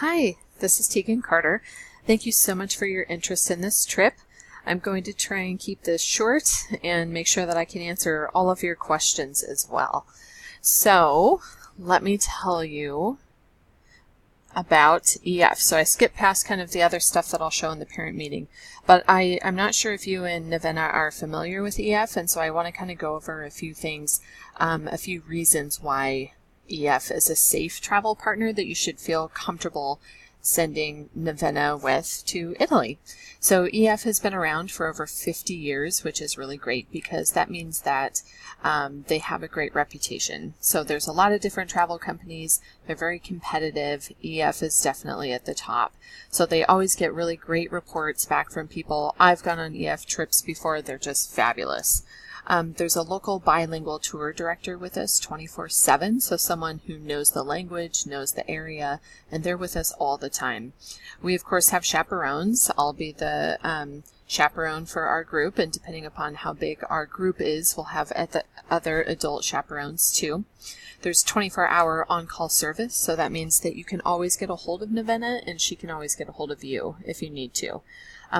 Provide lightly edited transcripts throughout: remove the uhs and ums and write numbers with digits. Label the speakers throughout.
Speaker 1: Hi, this is Tegan Carter. Thank you so much for your interest in this trip. I'm going to try and keep this short and make sure that I can answer all of your questions as well. So, let me tell you about EF. So I skipped past kind of the other stuff that I'll show in the parent meeting, but I'm not sure if you and Navenna are familiar with EF, and so I want to kind of go over a few things, a few reasons why EF is a safe travel partner that you should feel comfortable sending Navenna with to Italy. So EF has been around for over 50 years, which is really great because that means that they have a great reputation. So there's a lot of different travel companies. They're very competitive. EF is definitely at the top. So they always get really great reports back from people. I've gone on EF trips before. They're just fabulous. There's a local bilingual tour director with us 24/7, so someone who knows the language, knows the area, and they're with us all the time. We, of course, have chaperones. I'll be the chaperone for our group, and depending upon how big our group is, we'll have other adult chaperones too. There's 24-hour on-call service, so that means that you can always get a hold of Navenna, and she can always get a hold of you if you need to.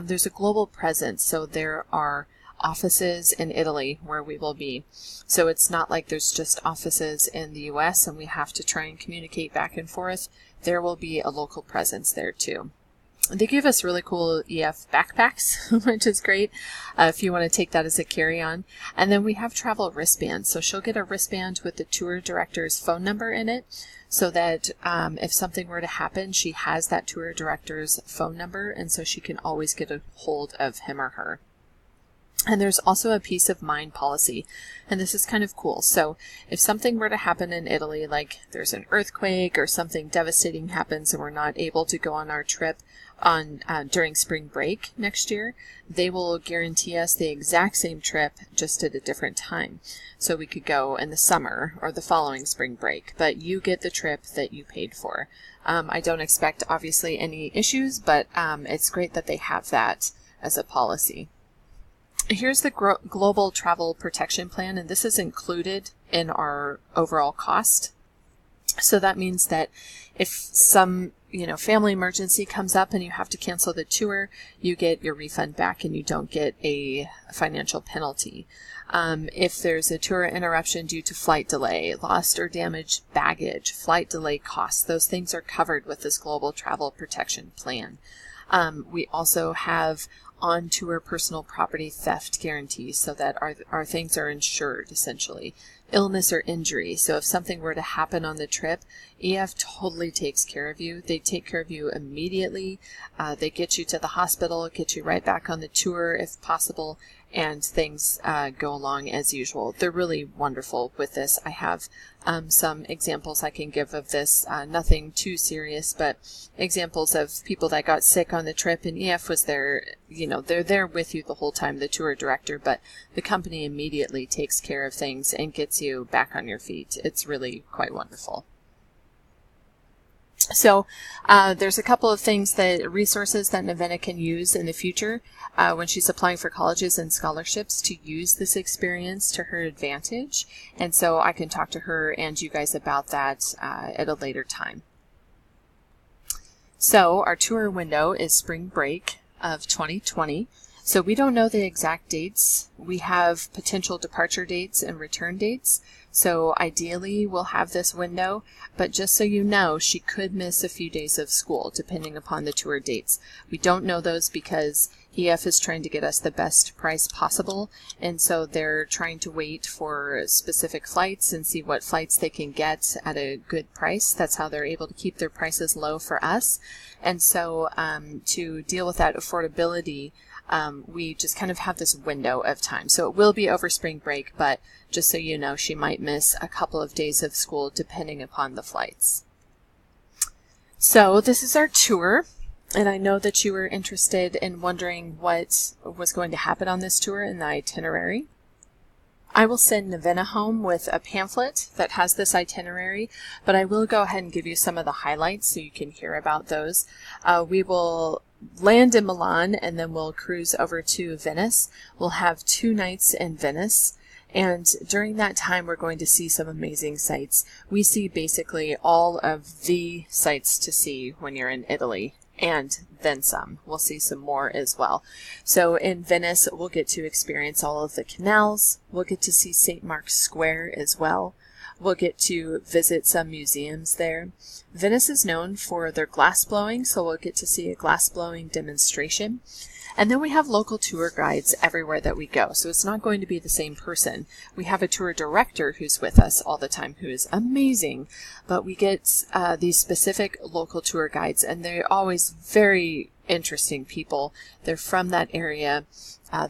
Speaker 1: There's a global presence, so there are offices in Italy where we will be. So it's not like there's just offices in the US and we have to try and communicate back and forth. There will be a local presence there too. They give us really cool EF backpacks, which is great if you want to take that as a carry-on. And then we have travel wristbands. So she'll get a wristband with the tour director's phone number in it so that if something were to happen, she has that tour director's phone number, and so she can always get a hold of him or her. And there's also a peace of mind policy, and this is kind of cool. So if something were to happen in Italy, like there's an earthquake or something devastating happens and we're not able to go on our trip during spring break next year, they will guarantee us the exact same trip, just at a different time. So we could go in the summer or the following spring break, but you get the trip that you paid for. I don't expect, obviously, any issues, but it's great that they have that as a policy. Here's the Global Travel Protection Plan, and this is included in our overall cost. So that means that if some family emergency comes up and you have to cancel the tour, you get your refund back and you don't get a financial penalty. If there's a tour interruption due to flight delay, lost or damaged baggage, flight delay costs, those things are covered with this Global Travel Protection Plan. We also have on-tour personal property theft guarantees so that our things are insured, essentially. Illness or injury. So if something were to happen on the trip, EF totally takes care of you. They take care of you immediately. They get you to the hospital, get you right back on the tour if possible, and things go along as usual. They're really wonderful with this. I have some examples I can give of this. Nothing too serious, but examples of people that got sick on the trip, and EF was there. They're there with you the whole time, the tour director, but the company immediately takes care of things and gets you back on your feet. It's really quite wonderful. So there's a couple of resources that Navenna can use in the future when she's applying for colleges and scholarships to use this experience to her advantage. And so I can talk to her and you guys about that at a later time. So our tour window is spring break of 2020. So we don't know the exact dates. We have potential departure dates and return dates. So ideally we'll have this window, but just so you know, she could miss a few days of school depending upon the tour dates. We don't know those because EF is trying to get us the best price possible, and so they're trying to wait for specific flights and see what flights they can get at a good price. That's how they're able to keep their prices low for us. And so to deal with that affordability, we just kind of have this window of time. So it will be over spring break, but just so you know, she might miss a couple of days of school depending upon the flights. So this is our tour, and I know that you were interested in wondering what was going to happen on this tour in the itinerary. I will send Navenna home with a pamphlet that has this itinerary, but I will go ahead and give you some of the highlights so you can hear about those. We will land in Milan and then we'll cruise over to Venice. We'll have 2 nights in Venice, And during that time, we're going to see some amazing sights. We see basically all of the sights to see when you're in Italy, and then some. We'll see some more as well. So in Venice, we'll get to experience all of the canals. We'll get to see St. Mark's Square as well. We'll get to visit some museums there. Venice is known for their glass blowing, so we'll get to see a glass blowing demonstration. And then we have local tour guides everywhere that we go. So it's not going to be the same person. We have a tour director who's with us all the time, who is amazing. But we get these specific local tour guides, and they're always very interesting people. They're from that area.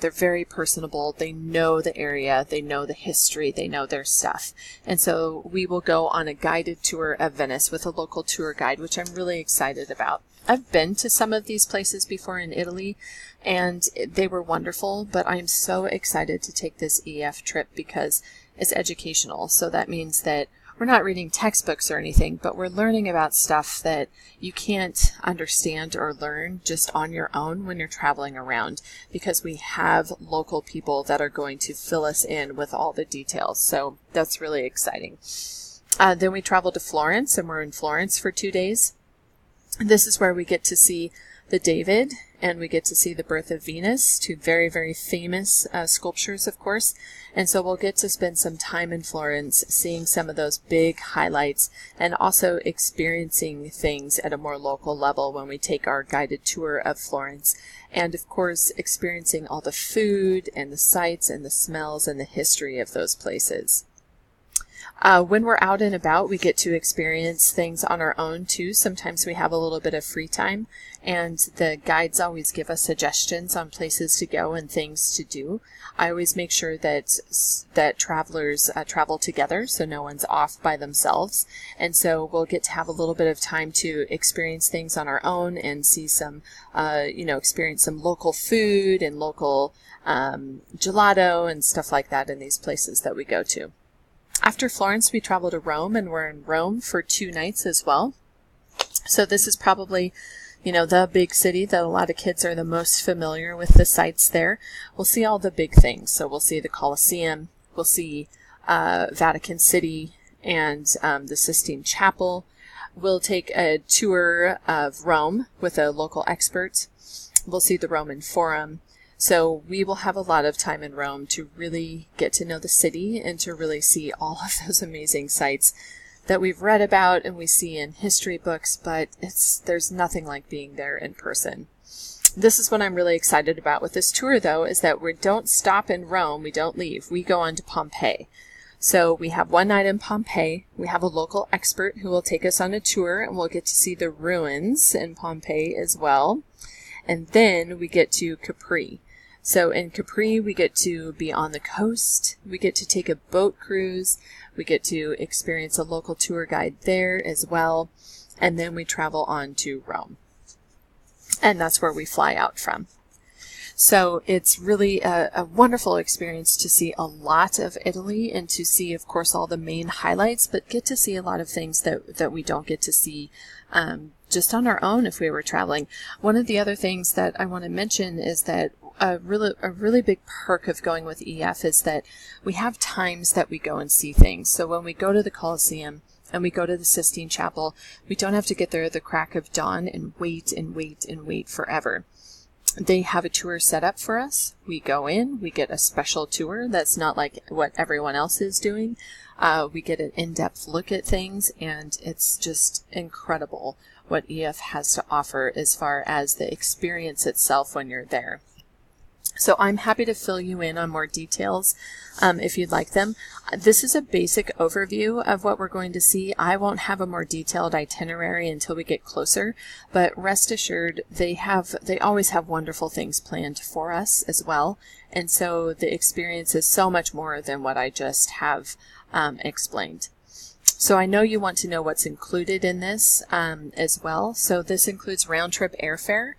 Speaker 1: They're very personable. They know the area. They know the history. They know their stuff. And so we will go on a guided tour of Venice with a local tour guide, which I'm really excited about. I've been to some of these places before in Italy, and they were wonderful, but I'm so excited to take this EF trip because it's educational. So that means that we're not reading textbooks or anything, but we're learning about stuff that you can't understand or learn just on your own when you're traveling around, because we have local people that are going to fill us in with all the details. So that's really exciting. Then we travel to Florence, and we're in Florence for 2 days. This is where we get to see the David, and we get to see the Birth of Venus, two very, very famous sculptures, of course. And so we'll get to spend some time in Florence seeing some of those big highlights, and also experiencing things at a more local level when we take our guided tour of Florence. And of course, experiencing all the food and the sights and the smells and the history of those places. When we're out and about, we get to experience things on our own too. Sometimes we have a little bit of free time, and the guides always give us suggestions on places to go and things to do. I always make sure that travelers travel together, so no one's off by themselves. And so we'll get to have a little bit of time to experience things on our own and see some, experience some local food and local gelato and stuff like that in these places that we go to. After Florence, we travel to Rome, and we're in Rome for 2 nights as well. So this is probably, the big city that a lot of kids are the most familiar with the sites there. We'll see all the big things. So we'll see the Colosseum, we'll see Vatican City, and the Sistine Chapel. We'll take a tour of Rome with a local expert. We'll see the Roman Forum. So we will have a lot of time in Rome to really get to know the city and to really see all of those amazing sites that we've read about and we see in history books, but there's nothing like being there in person. This is what I'm really excited about with this tour, though, is that we don't stop in Rome, we don't leave, we go on to Pompeii. So we have 1 night in Pompeii, we have a local expert who will take us on a tour, and we'll get to see the ruins in Pompeii as well. And then we get to Capri. So in Capri, we get to be on the coast, we get to take a boat cruise, we get to experience a local tour guide there as well, and then we travel on to Rome. And that's where we fly out from. So it's really a wonderful experience to see a lot of Italy and to see, of course, all the main highlights, but get to see a lot of things that we don't get to see just on our own if we were traveling. One of the other things that I want to mention is that a really big perk of going with EF is that we have times that we go and see things. So when we go to the Colosseum and we go to the Sistine Chapel, we don't have to get there at the crack of dawn and wait and wait and wait forever. They have a tour set up for us. We go in, we get a special tour that's not like what everyone else is doing. We get an in-depth look at things, and it's just incredible what EF has to offer as far as the experience itself when you're there. So I'm happy to fill you in on more details if you'd like them. This is a basic overview of what we're going to see. I won't have a more detailed itinerary until we get closer, but rest assured they always have wonderful things planned for us as well. And so the experience is so much more than what I just have explained. So I know you want to know what's included in this as well. So this includes round-trip airfare.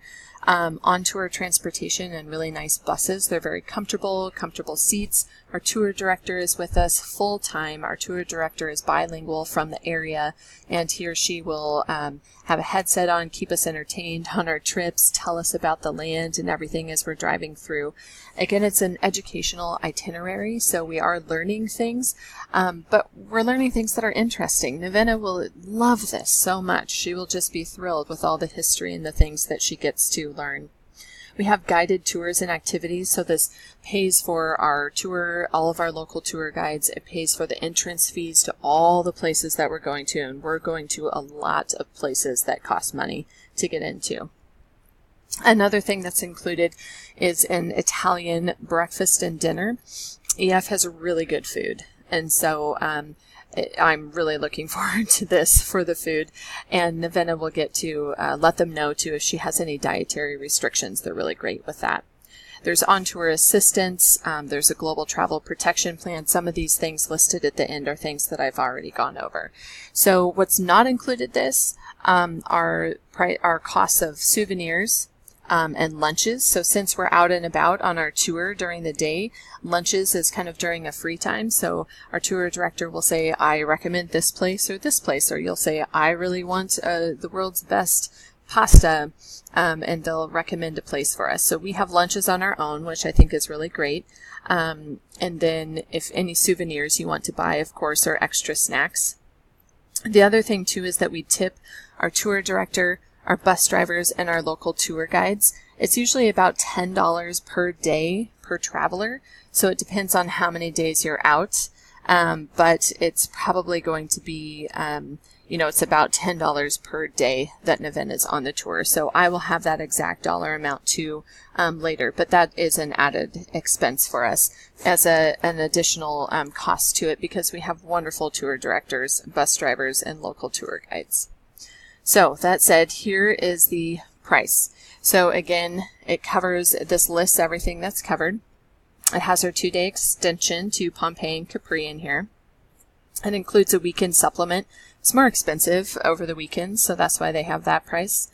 Speaker 1: on-tour transportation and really nice buses. They're very comfortable seats. Our tour director is with us full time. Our tour director is bilingual from the area, and he or she will have a headset on, keep us entertained on our trips, tell us about the land and everything as we're driving through. Again, it's an educational itinerary, so we are learning things, but we're learning things that are interesting. Nevena will love this so much. She will just be thrilled with all the history and the things that she gets to learn. We have guided tours and activities, so this pays for our tour, all of our local tour guides. It pays for the entrance fees to all the places that we're going to, and we're going to a lot of places that cost money to get into. Another thing that's included is an Italian breakfast and dinner. EF has really good food, and so I'm really looking forward to this for the food, and Nevena will get to let them know too if she has any dietary restrictions. They're really great with that. There's on-tour assistance. There's a global travel protection plan. Some of these things listed at the end are things that I've already gone over. So what's not included this are costs of souvenirs and lunches. So since we're out and about on our tour during the day, lunches is kind of during a free time. So our tour director will say, I recommend this place, or you'll say, I really want the world's best pasta, and they'll recommend a place for us. So we have lunches on our own, which I think is really great. And then if any souvenirs you want to buy, of course, or extra snacks. The other thing too is that we tip our tour director, our bus drivers, and our local tour guides. It's usually about $10 per day per traveler, so it depends on how many days you're out, but it's probably going to be, it's about $10 per day that Nevena is on the tour. So I will have that exact dollar amount too later, but that is an added expense for us as an additional cost to it, because we have wonderful tour directors, bus drivers, and local tour guides. So that said, here is the price. So again, this lists everything that's covered. It has our 2-day extension to Pompeii and Capri in here. It includes a weekend supplement. It's more expensive over the weekend, so that's why they have that price.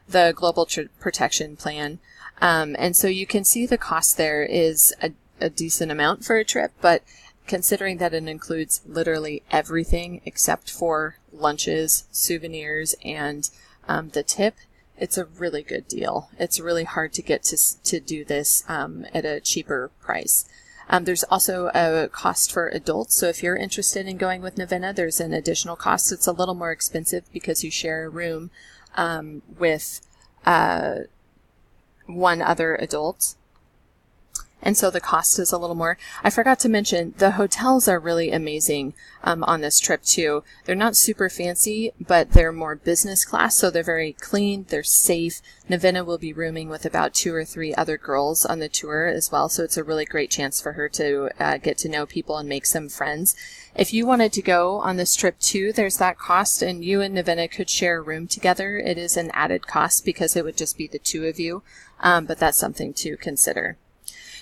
Speaker 1: The global protection plan. And so you can see the cost there is a decent amount for a trip, but considering that it includes literally everything except for lunches, souvenirs, and the tip, it's a really good deal. It's really hard to get to do this at a cheaper price. There's also a cost for adults, so if you're interested in going with Nevena, there's an additional cost. It's a little more expensive because you share a room with one other adult. And so the cost is a little more. I forgot to mention, the hotels are really amazing on this trip too. They're not super fancy, but they're more business class, so they're very clean, they're safe. Nevena will be rooming with about 2 or 3 other girls on the tour as well, so it's a really great chance for her to get to know people and make some friends. If you wanted to go on this trip too, there's that cost, and you and Nevena could share a room together. It is an added cost because it would just be the 2 of you, but that's something to consider.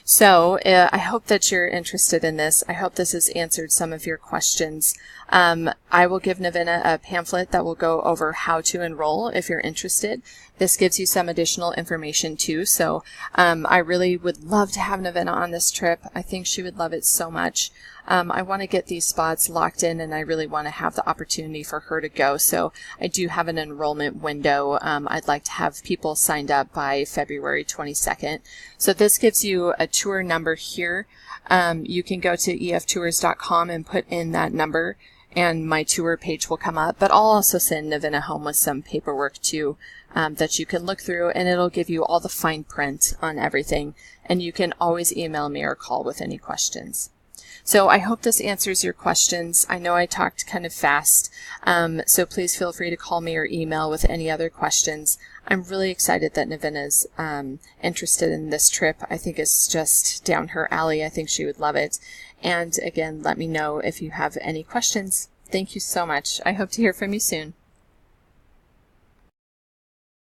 Speaker 1: So I hope that you're interested in this. I hope this has answered some of your questions. I will give Nevena a pamphlet that will go over how to enroll if you're interested. This gives you some additional information too. So I really would love to have Nevena on this trip. I think she would love it so much. I want to get these spots locked in, and I really want to have the opportunity for her to go. So I do have an enrollment window. I'd like to have people signed up by February 22nd. So this gives you a tour number here. You can go to eftours.com and put in that number, and my tour page will come up. But I'll also send Nevena home with some paperwork too that you can look through, and it'll give you all the fine print on everything. And you can always email me or call with any questions. So I hope this answers your questions. I know I talked kind of fast, so please feel free to call me or email with any other questions. I'm really excited that Nevena's interested in this trip. I think it's just down her alley. I think she would love it. And again, let me know if you have any questions. Thank you so much. I hope to hear from you soon.